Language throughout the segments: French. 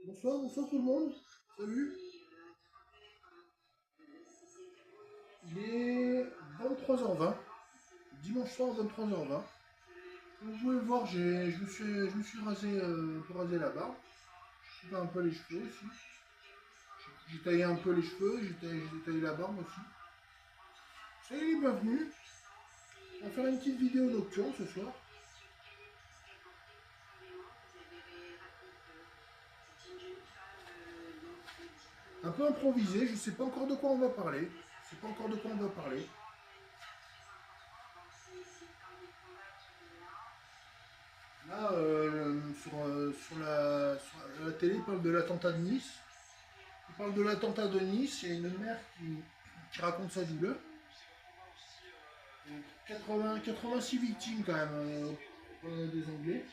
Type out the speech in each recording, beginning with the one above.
Bonsoir, bonsoir tout le monde. Salut. Il est 23h20. Dimanche soir, 23h20. Comme vous pouvez le voir, je me suis rasé, pour raser la barbe. J'ai coupé un peu les cheveux aussi. J'ai taillé un peu les cheveux, j'ai taillé la barbe aussi. Soyez les bienvenus. On va faire une petite vidéo nocturne ce soir. Un peu improvisé, je ne sais pas encore de quoi on va parler. Je sais pas encore de quoi on va parler. Là, sur la télé, il parle de l'attentat de Nice. Il parle de l'attentat de Nice. Il y a une mère qui raconte sa douleur. 86 victimes quand même au promenade des Anglais.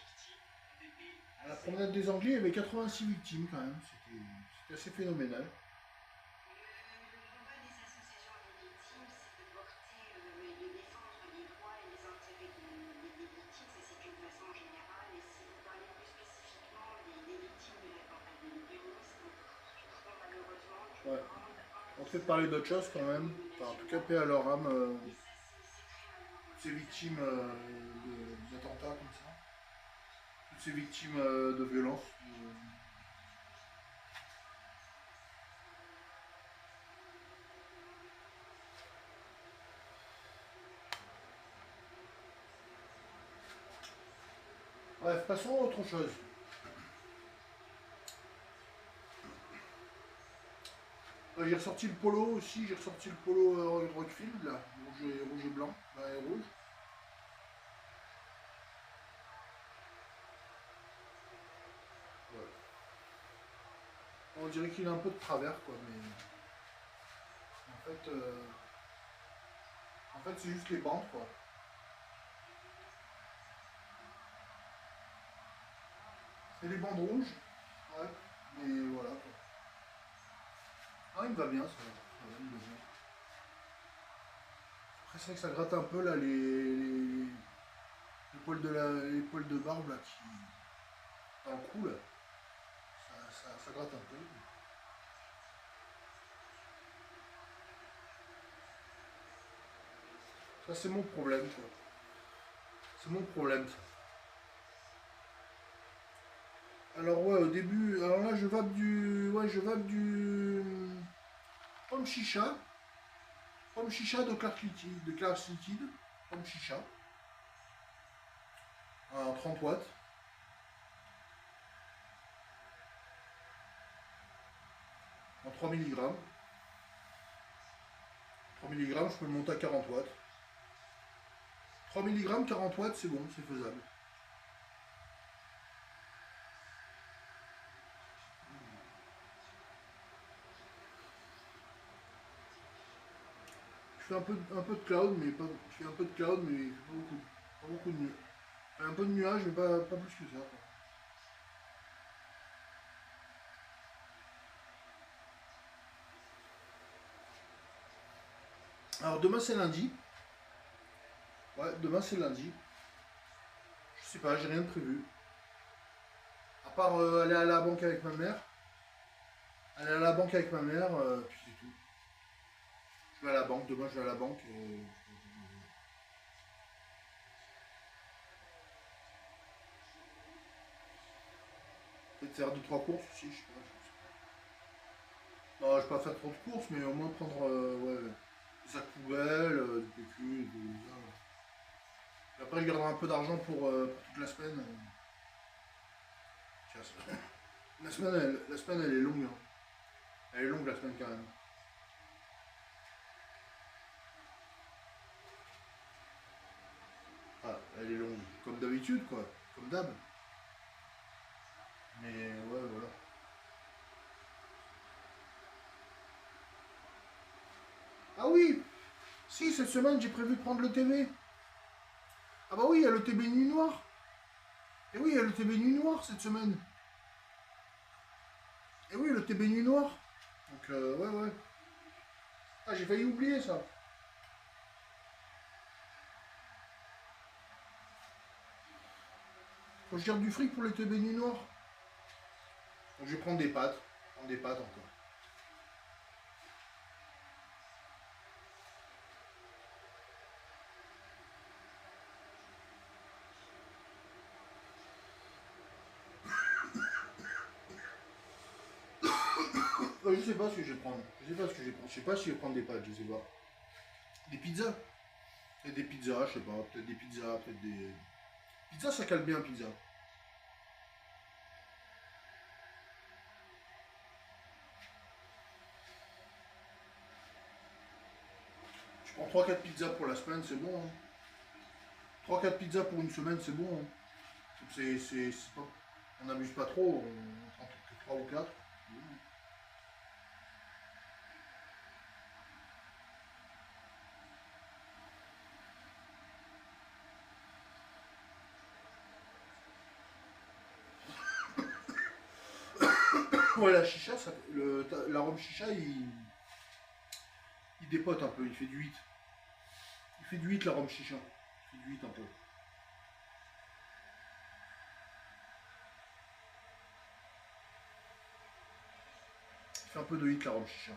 À la promenade des Anglais, il y avait 86 victimes quand même. C'était assez phénoménal. Ouais. On fait parler d'autre chose quand même. Enfin, en tout cas, paix à leur âme, ces victimes d'attentats comme ça. Toutes ces victimes de violence. Bref, passons à autre chose. J'ai ressorti le polo aussi, j'ai ressorti le polo Rockfield, là, rouge et blanc, blanc et rouge. Ouais. On dirait qu'il a un peu de travers, quoi, mais en fait, euh, en fait, c'est juste les bandes, quoi. C'est les bandes rouges, ouais, mais voilà, quoi. Ah, il me va bien, ça va. Il me va bien. Après, c'est vrai que ça gratte un peu, là, les poils de barbe, là, qui, dans le cou, là, ça gratte un peu. Ça, c'est mon problème, quoi. C'est mon problème, ça. Alors ouais, au début, alors là je vape du pomme chicha, de Clark Liquide, pomme chicha, en 30 watts, en 3 milligrammes. 3 milligrammes, je peux le monter à 40 watts. 3 milligrammes, 40 watts, c'est bon, c'est faisable. Je fais un peu de cloud, mais pas, je fais un peu de cloud, mais pas beaucoup, pas beaucoup de nuages. Un peu de nuages, mais pas plus que ça, quoi. Alors demain c'est lundi. Ouais, demain c'est lundi. Je sais pas, j'ai rien de prévu. À part aller à la banque avec ma mère. Aller à la banque avec ma mère, puis c'est tout. Je vais à la banque, demain je vais à la banque. Peut-être faire deux trois courses aussi, je sais pas. Non, je vais pas faire trop de courses, mais au moins prendre ouais, des sacs poubelles, du PQ, ça. Et après, je garderai un peu d'argent pour toute la semaine. Tiens, la semaine, elle est longue, hein. Elle est longue la semaine quand même. Ah, elle est longue. Comme d'habitude, quoi. Comme d'hab. Mais ouais, voilà. Ah oui. Si, cette semaine, j'ai prévu de prendre le TB. Ah bah oui, il y a le TB Nuit Noire. Et oui, il y a le TB Nuit Noire cette semaine. Et oui, le TB Nuit Noire. Donc, ouais, ouais. Ah, j'ai failli oublier ça. Faut que je garde du fric pour le TB Nuit Noire. Donc je vais prendre des pâtes. Prendre des pâtes encore. Je sais pas ce que je vais prendre. Je sais pas ce que je vais prendre. Je sais pas si je vais prendre des pâtes, je sais pas. Des pizzas. Peut-être des pizzas, je sais pas. Peut-être des pizzas, peut-être des. Pizza, ça cale bien, pizza. Je prends 3-4 pizzas pour la semaine, c'est bon. Hein. 3-4 pizzas pour une semaine, c'est bon. Hein. C'est pas... On n'abuse pas trop. On prend que 3 ou 4. Ouais, la chicha, l'arôme chicha, il dépote un peu, il fait du 8. Il fait du 8 l'arôme chicha. Il fait du 8 un peu. Il fait un peu de 8 l'arôme chicha.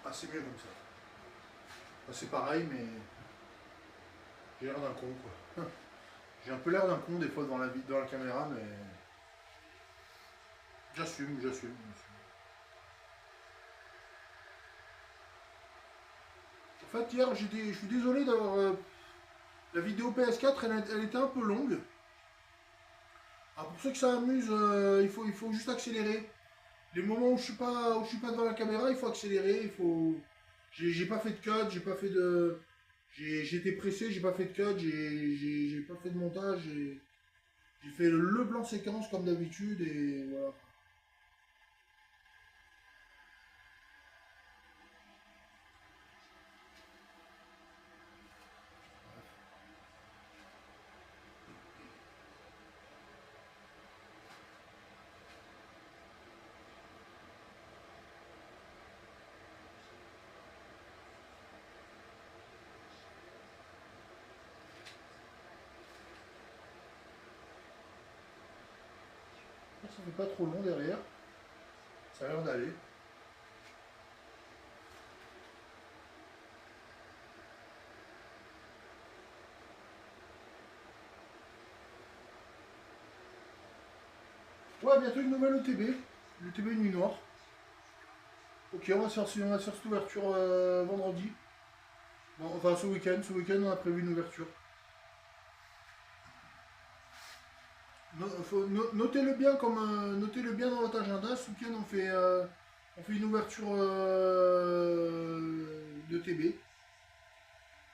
Ah, c'est mieux comme ça. Enfin, c'est pareil, mais j'ai l'air d'un con, quoi. J'ai un peu l'air d'un con des fois dans la caméra, mais j'assume. En fait, hier, je suis désolé d'avoir... la vidéo PS4, elle était un peu longue. Alors, pour ceux que ça amuse, il faut juste accélérer. Les moments où je suis pas devant la caméra, il faut accélérer, il faut... J'ai pas fait de cut, j'ai pas fait de... J'ai été pressé, j'ai pas fait de cut, j'ai pas fait de montage, j'ai fait le plan séquence comme d'habitude et voilà. Ça fait pas trop long derrière, ça a l'air d'aller. Ouais, bientôt une nouvelle ETB, l'ETB Nuit Noire. Ok, on va se faire cette ouverture vendredi. Bon, enfin ce week-end on a prévu une ouverture. Notez-le bien notez-le bien dans votre agenda. Ce week-end on fait une ouverture d'ETB.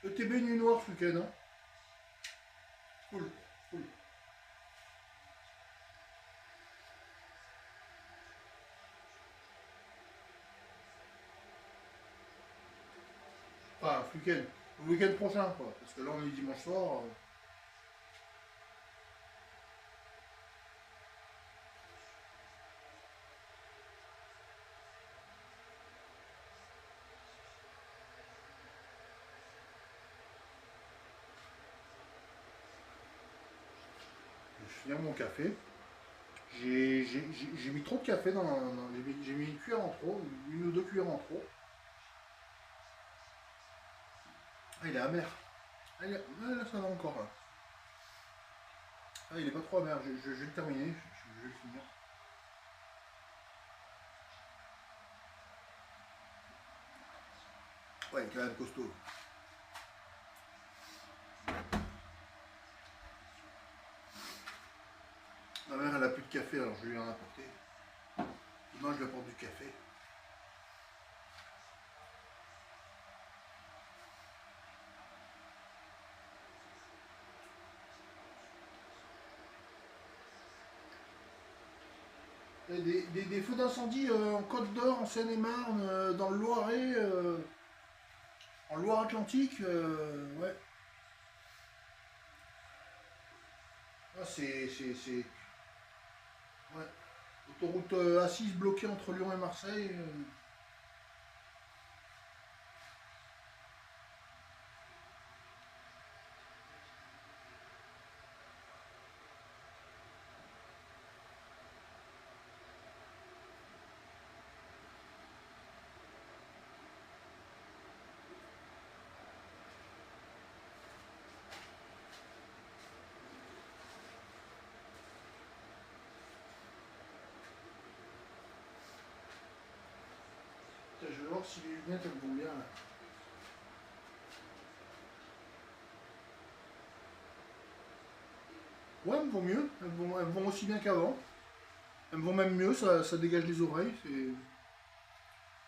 ETB Nuit Noire ce week-end. Hein. Cool, cool. Enfin, ce week-end. Le week-end prochain, quoi. Parce que là on est dimanche soir. Je finir mon café. J'ai mis trop de café j'ai mis une cuillère en trop, une ou deux cuillères en trop. Ah, il est amer. Ah, là, ça va encore, là. Ah, il est pas trop amer. Je vais le terminer. Je vais le finir. Ouais, il est quand même costaud. Ma mère, elle a plus de café, alors je lui en ai apporté. Demain, je lui apporte du café. Des feux d'incendie en Côte d'Or, en Seine-et-Marne, dans le Loiret, en Loire-Atlantique, ouais. Ah, ouais. Autoroute A6 bloquée entre Lyon et Marseille. Putain, je vais voir si les lunettes elles vont bien là. Ouais, elles me vont mieux. Elles vont aussi bien qu'avant. Elles me vont même mieux, ça dégage les oreilles.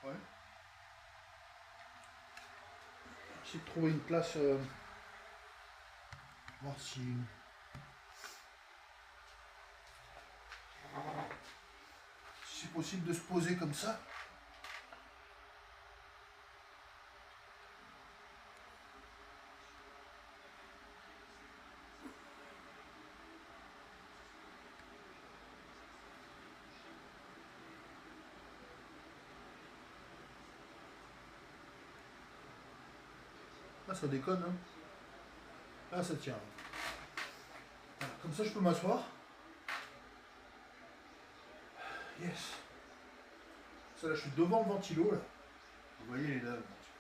Ouais. Essayer de trouver une place. Voir si. Si c'est possible de se poser comme ça. Ah, ça déconne, hein. Ah, ça tient. Voilà, comme ça, je peux m'asseoir. Yes. Ça, là, je suis devant le ventilo, là. Vous voyez, il est là, le ventilo.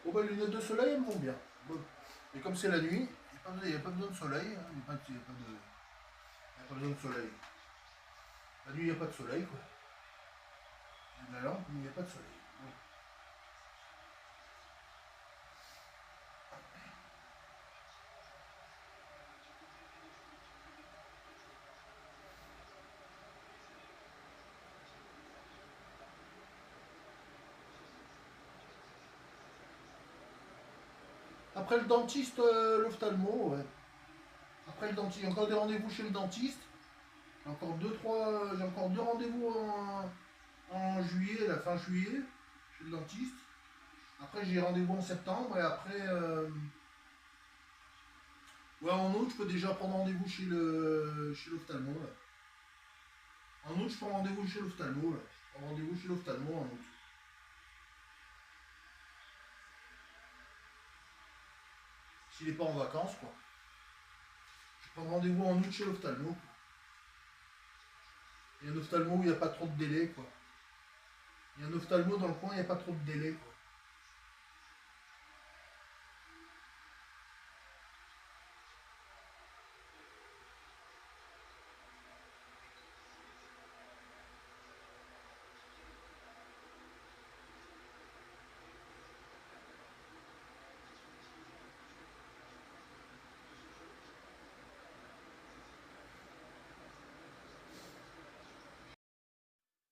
Bon, bah, les lunettes de soleil, elles me vont bien. Bon. Et comme c'est la nuit, il n'y a pas besoin de soleil. Hein. Il n'y a, pas besoin de soleil. La nuit, il n'y a pas de soleil, quoi. Il y a de la lampe, mais il n'y a pas de soleil. Bon. Après le dentiste, l'ophtalmo, ouais. Après le dentiste, il y a encore des rendez-vous chez le dentiste. J'ai encore deux rendez-vous en juillet, la fin juillet, chez le dentiste. Après, j'ai rendez-vous en septembre et après, ouais, en août, je peux déjà prendre rendez-vous chez l'ophtalmo. Là. En août, je prends rendez-vous chez l'ophtalmo. Là. Je prends rendez-vous chez l'ophtalmo en août. S'il n'est pas en vacances, quoi. Je prends rendez-vous en août chez l'ophtalmo. Il y a un ophtalmo où il n'y a pas trop de délai, quoi. Il y a un ophtalmo dans le coin, il n'y a pas trop de délai, quoi.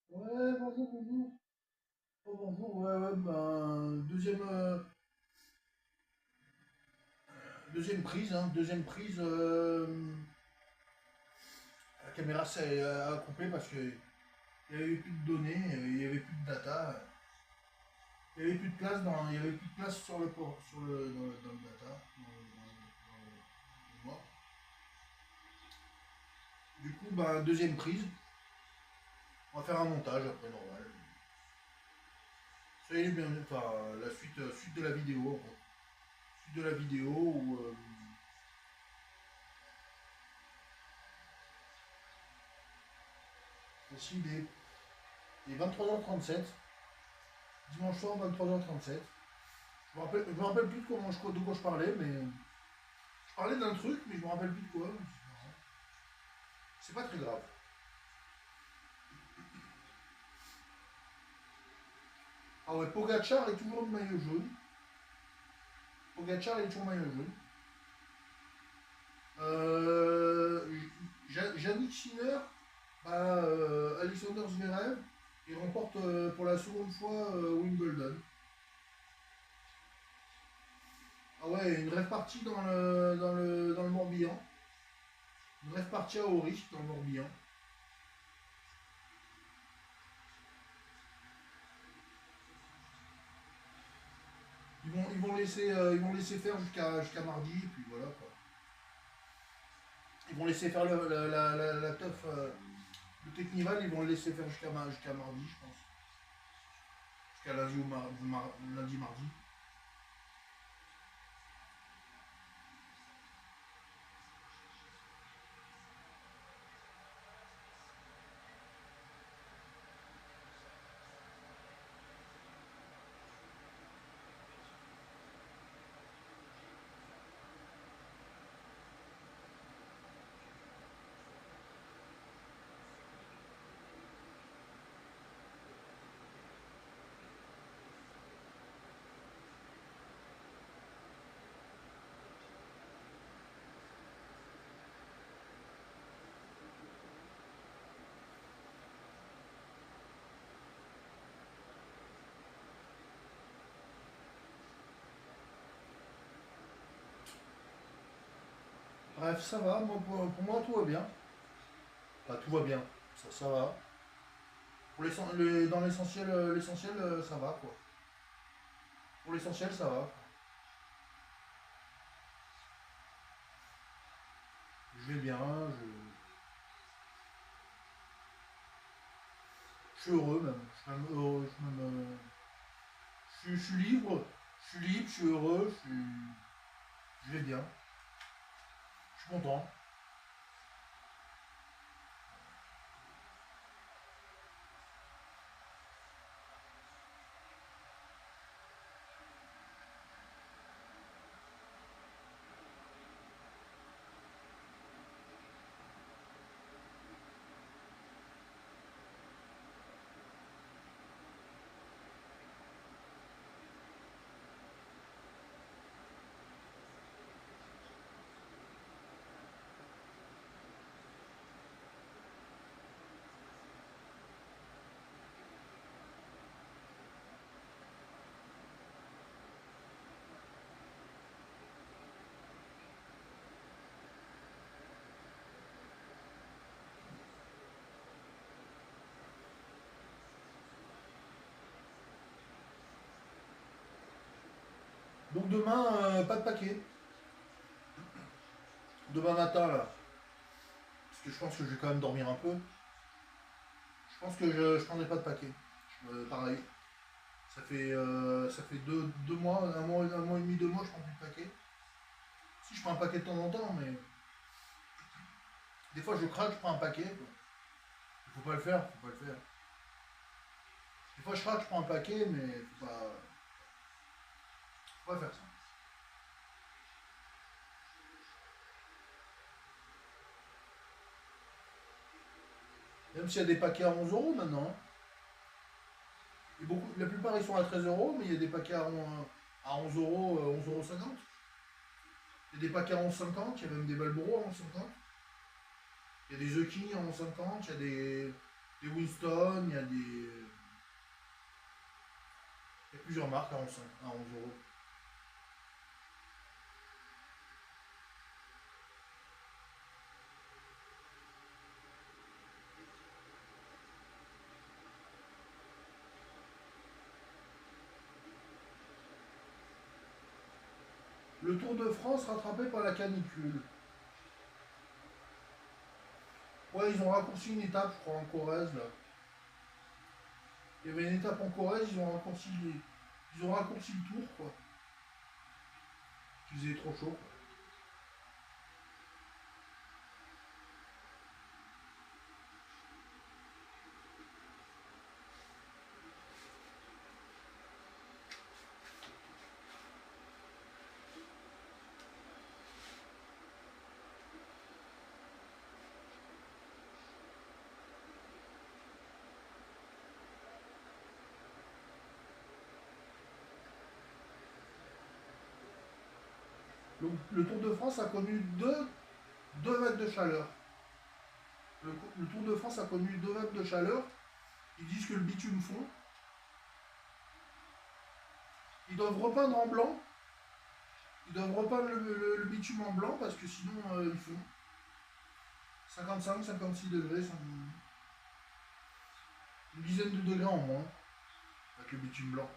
Ouais, bonjour, bonjour. Oh, bonjour, ouais, ouais, ben, deuxième prise, hein, deuxième prise. La caméra s'est coupée parce qu'il n'y avait plus de données, il n'y avait plus de data. Il n'y avait plus de place il y avait plus de place sur le port, dans le data, dans le mémoire. Du coup, bah, deuxième prise. On va faire un montage après normal. Ça y est bien, enfin la suite de la vidéo. En fait. Suite de la vidéo où ici il est 23h37. Dimanche soir 23h37. Je me rappelle plus de quoi je parlais, mais je parlais d'un truc, mais je me rappelle plus de quoi. C'est pas très grave. Ah ouais, Pogacar est toujours de maillot jaune. Pogacar est toujours maillot jaune. Yannick Sinner, Alexander Zverev, il remporte pour la seconde fois Wimbledon. Ah ouais, une rêve partie dans le Morbihan. Une rêve partie à Aurich dans le Morbihan. Ils vont laisser faire jusqu'à mardi, et puis voilà quoi. Ils vont laisser faire la teuf, le Technival, ils vont le laisser faire jusqu'à mardi, je pense. Jusqu'à lundi ou lundi, mardi. Bref, ça va, moi, pour moi tout va bien. Enfin, tout va bien, ça va. Dans l'essentiel, ça va quoi. Pour l'essentiel, ça va. Je vais bien, je suis heureux même. Je suis même heureux, je suis libre, je suis heureux, je vais bien, je suis content. Donc demain, pas de paquet. Demain matin là, parce que je pense que je vais quand même dormir un peu. Je pense que je prendrai pas de paquet. Pareil. Ça fait deux mois, un mois et demi, 2 mois, je prends plus de paquet. Si je prends un paquet de temps en temps, mais des fois je craque, je prends un paquet. Quoi. Faut pas le faire, faut pas le faire. Des fois je craque, je prends un paquet, mais faut pas faire ça. Même s'il y a des paquets à 11 euros maintenant. Hein. Et la plupart ils sont à 13 euros, mais il y a des paquets à 11 euros, 11,50 €. Il y a des paquets à 11,50, il y a même des Balboro à 11,50. Il y a des The King à 11,50, il y a des Winston, il y a plusieurs marques à 11 euros. Le Tour de France rattrapé par la canicule. Ouais, ils ont raccourci une étape, je crois, en Corrèze, là. Il y avait une étape en Corrèze, ils ont raccourci le tour, quoi. Il faisait trop chaud. Le Tour de France a connu deux vagues de chaleur. Le Tour de France a connu deux vagues de chaleur. Ils disent que le bitume fond. Ils doivent repeindre en blanc. Ils doivent repeindre le bitume en blanc parce que sinon ils font 55, 56 degrés, une dizaine de degrés en moins avec le bitume blanc.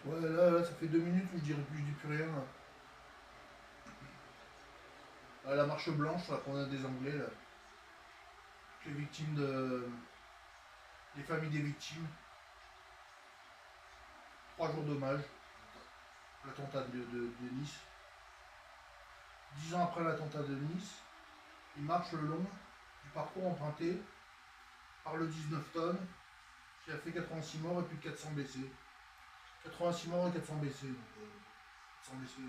Ouais, là, ça fait 2 minutes où je dis plus rien. Là, la marche blanche, là, qu'on a des Anglais, là. Les victimes de. Les familles des victimes. 3 jours d'hommage. L'attentat de Nice. 10 ans après l'attentat de Nice, ils marchent le long du parcours emprunté par le 19 tonnes qui a fait 86 morts et plus de 400 blessés. 86 morts et 400 blessés. Donc, 400 blessés.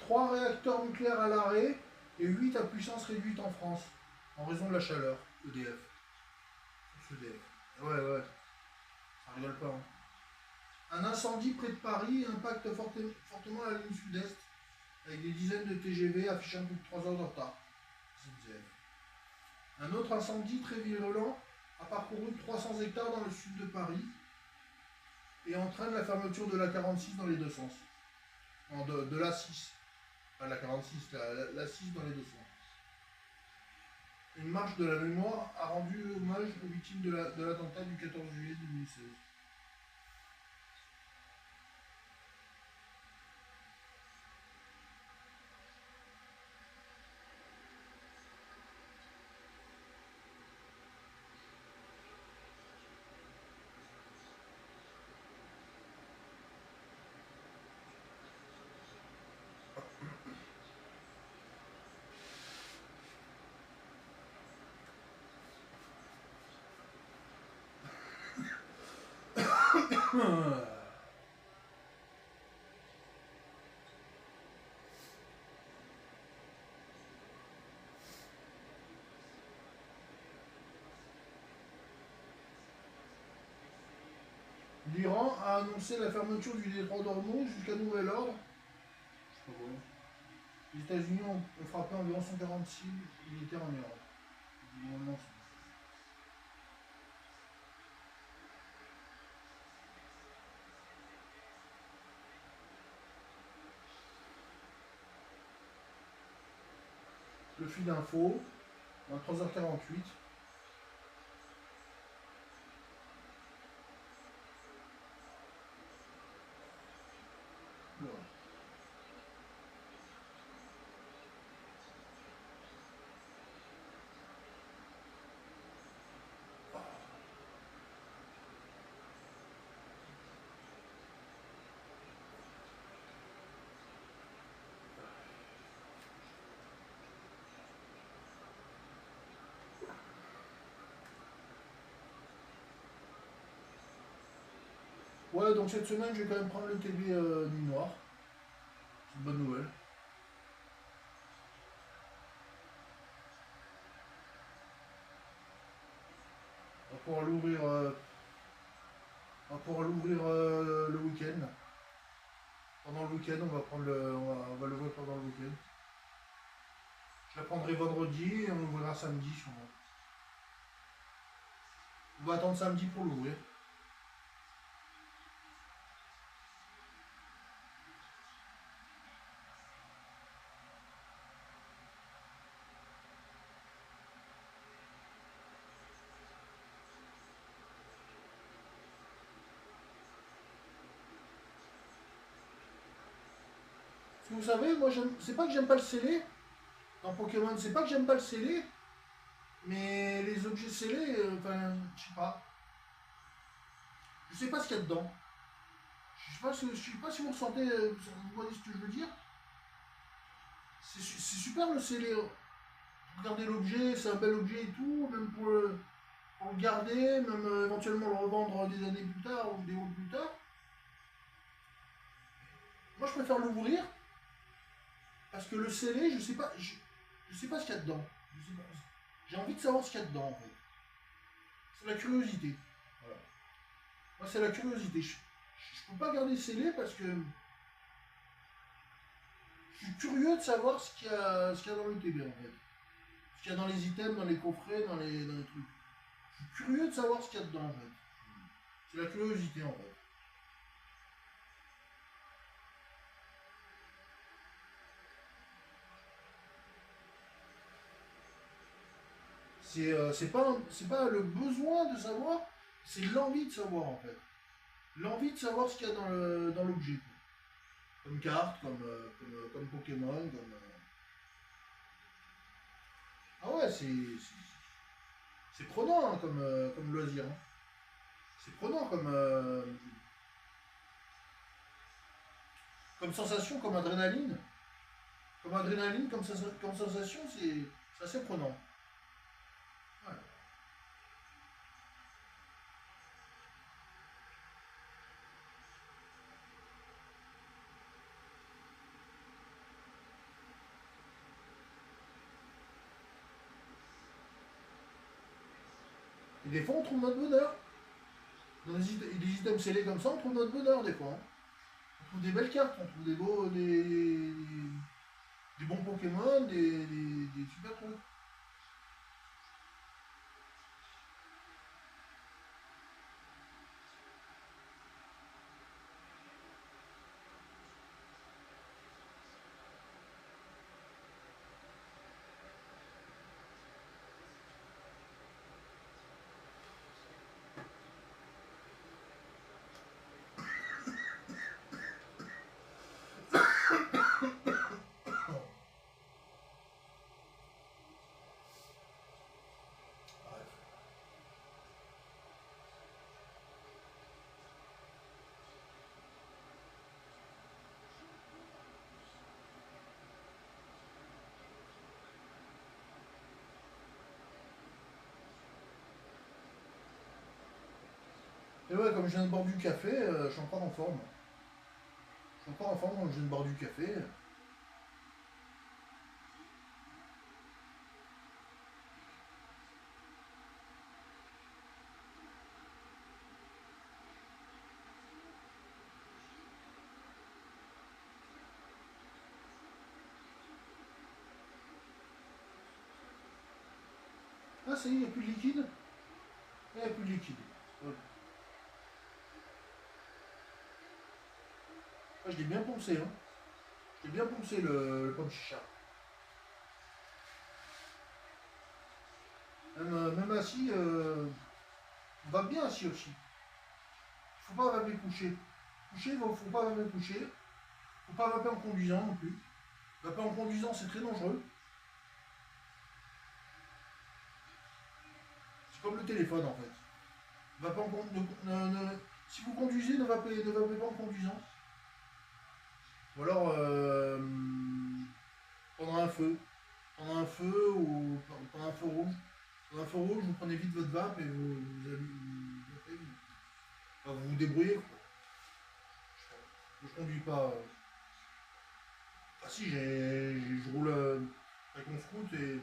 3 réacteurs nucléaires à l'arrêt et 8 à puissance réduite en France, en raison de la chaleur, EDF. EDF. Ouais, ouais, ça rigole pas. Hein. Un incendie près de Paris impacte fortement la ligne sud-est, avec des dizaines de TGV affichant plus de 3 heures de retard. Un autre incendie très virulent a parcouru 300 hectares dans le sud de Paris et entraîne la fermeture de la 46 dans les deux sens. De la 6. Pas la 46, la 6 dans les deux sens. Une marche de la mémoire a rendu hommage aux victimes de l'attentat du 14 juillet 2016. L'Iran a annoncé la fermeture du détroit d'Ormuz jusqu'à nouvel ordre. Je sais pas quoi. Les États-Unis ont frappé environ 146 militaires en Iran. Non, le fil d'info, 23h48. Voilà. Ouais, donc cette semaine, je vais quand même prendre le TB Nuit Noire. C'est une bonne nouvelle. On va pouvoir l'ouvrir le week-end. Pendant le week-end, on va l'ouvrir pendant le week-end. Je la prendrai vendredi et on l'ouvrira samedi sûrement. On va attendre samedi pour l'ouvrir. Parce que vous savez, moi, c'est pas que j'aime pas le scellé. Dans Pokémon, c'est pas que j'aime pas le scellé. Mais les objets scellés, enfin, je sais pas. Je sais pas ce qu'il y a dedans. Je sais pas si vous ressentez, vous voyez ce que je veux dire. C'est super le scellé. Regardez l'objet, c'est un bel objet et tout, même pour le garder, même éventuellement le revendre des années plus tard ou des mois plus tard. Moi, je préfère l'ouvrir parce que le scellé, je sais pas ce qu'il y a dedans. J'ai envie de savoir ce qu'il y a dedans en fait. C'est la curiosité. Voilà. Moi, c'est la curiosité. Je peux pas garder scellé parce que je suis curieux de savoir ce qu'il y a dans le TB en fait. Ce qu'il y a dans les items, dans les coffrets, dans les trucs. Je suis curieux de savoir ce qu'il y a dedans en fait. C'est la curiosité en fait. C'est pas le besoin de savoir, c'est l'envie de savoir en fait. L'envie de savoir ce qu'il y a dans l'objet. Comme carte, comme Pokémon, Ah ouais, c'est prenant hein, comme loisir. Hein. C'est prenant comme sensation, comme adrénaline. Comme adrénaline, comme sensation, c'est assez prenant. Ouais. Et des fois, on trouve notre bonheur. Dans des items scellés comme ça, on trouve notre bonheur des fois. Hein. On trouve des belles cartes, on trouve des bons Pokémon, des super trucs. Et ouais, comme je viens de boire du café, je suis encore en forme. Je suis encore en forme quand je viens de boire du café. Ah, ça y est, il n'y a plus de liquide? Il n'y a plus de liquide. Ouais. Ah, je l'ai bien poncé, hein. Je l'ai bien poncé le pomme chicha. Même assis, on va bien assis aussi. Faut pas vaper coucher. Coucher, faut pas vaper coucher. Faut pas vaper en conduisant non plus. Vaper en conduisant, c'est très dangereux. C'est comme le téléphone en fait. Vapez en si vous conduisez, ne vapez pas en conduisant. Ou alors pendant un feu. Pendant un feu ou pendant un feu rouge. Pendant un feu rouge, vous prenez vite votre vape et vous vous débrouillez. Quoi. Je conduis pas. Ah si, je roule avec mon scoot et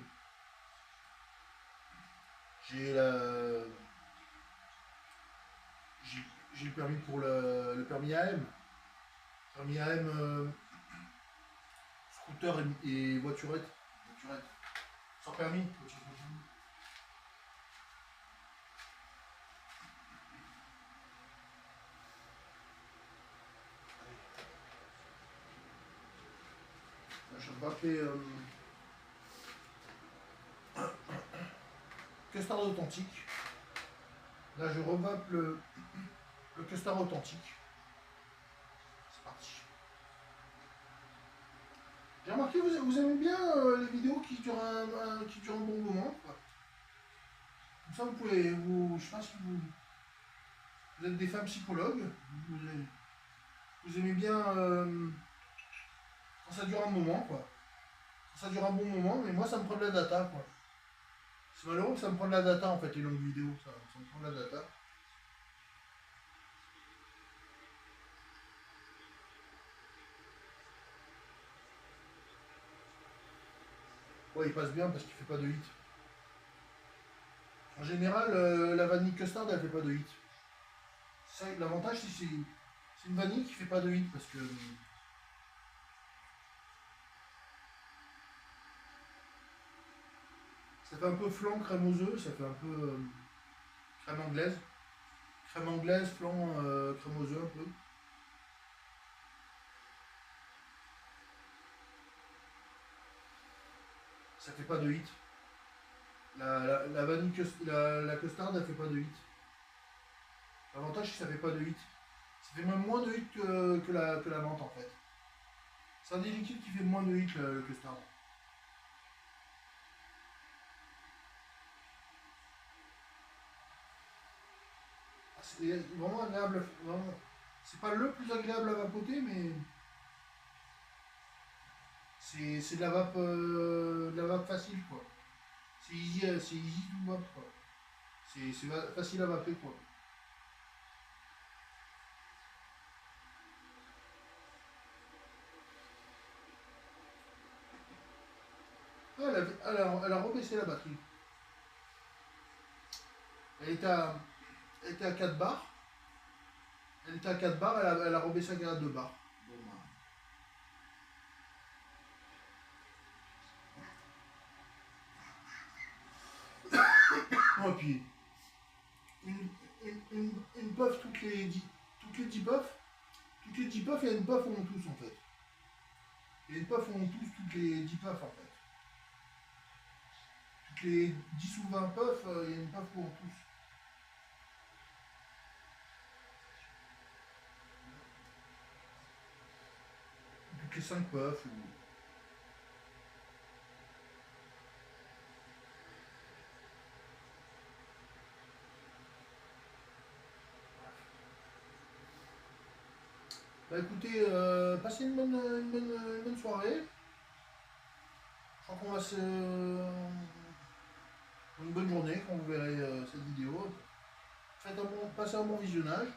j'ai la. J'ai le permis pour le permis AM. Permis AM, scooter et voiturette. Voiturette. Sans permis. Je vais rappeler custard authentique. Là, je revape le custard authentique. C'est parti. J'ai remarqué, vous aimez bien les vidéos qui durent un bon moment. Quoi. Comme ça, vous pouvez, je sais pas si vous êtes des femmes psychologues. Vous aimez bien quand ça dure un moment, quoi. Quand ça dure un bon moment, mais moi, ça me prend de la data, quoi. C'est malheureux que ça me prend de la data, en fait, les longues vidéos. Ça me prend de la data. Ouais, il passe bien parce qu'il fait pas de hit. En général, la vanille custard, elle fait pas de hit. L'avantage, c'est une vanille qui fait pas de hit parce que ça fait un peu flan crémoseux, ça fait un peu crème anglaise. Crème anglaise, flan crémoseux un peu. Ça fait pas de hit. La vanille la custard, elle fait pas de hit. L'avantage, c'est que ça fait pas de hit. Ça fait même moins de hit que la menthe en fait. C'est un des liquides qui fait moins de hit le custard. Ah, c'est vraiment agréable. C'est pas le plus agréable à vapoter, mais c'est de la vape facile quoi. C'est easy to vape quoi. C'est facile à vaper quoi. Ah, elle a rebaissé la batterie. Elle était à, elle était à 4 bars. Elle était à 4 bars, elle a rebaissé à 2 bars. Bon, bah. Et puis, une puff toutes les 10 puffs. Toutes les 10 puffs, il y a une puff où on tousse en fait. Il y a une puff où on tousse toutes les 10 puffs en fait. Toutes les 10 ou 20 puffs, il y a une puff où on tousse. Toutes les 5 puffs ou. Bah écoutez, passez une bonne soirée. Je crois qu'on va se. Une bonne journée quand vous verrez cette vidéo. passez un bon visionnage.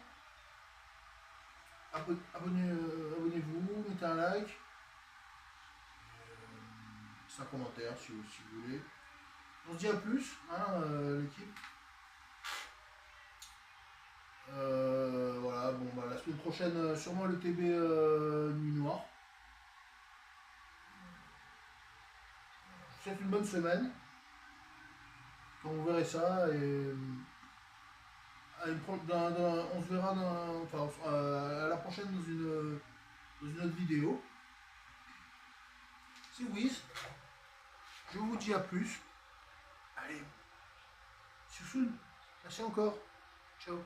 Abonnez-vous, mettez un like. C'est un commentaire si vous voulez. On se dit à plus, hein, l'équipe. Voilà, bon, bah, la semaine prochaine, sûrement le TB Nuit Noire. Je vous souhaite une bonne semaine. Quand vous verrez ça, et on se verra à la prochaine dans une autre vidéo. C'est Wiz. Je vous dis à plus. Allez, soon. Merci encore. Ciao.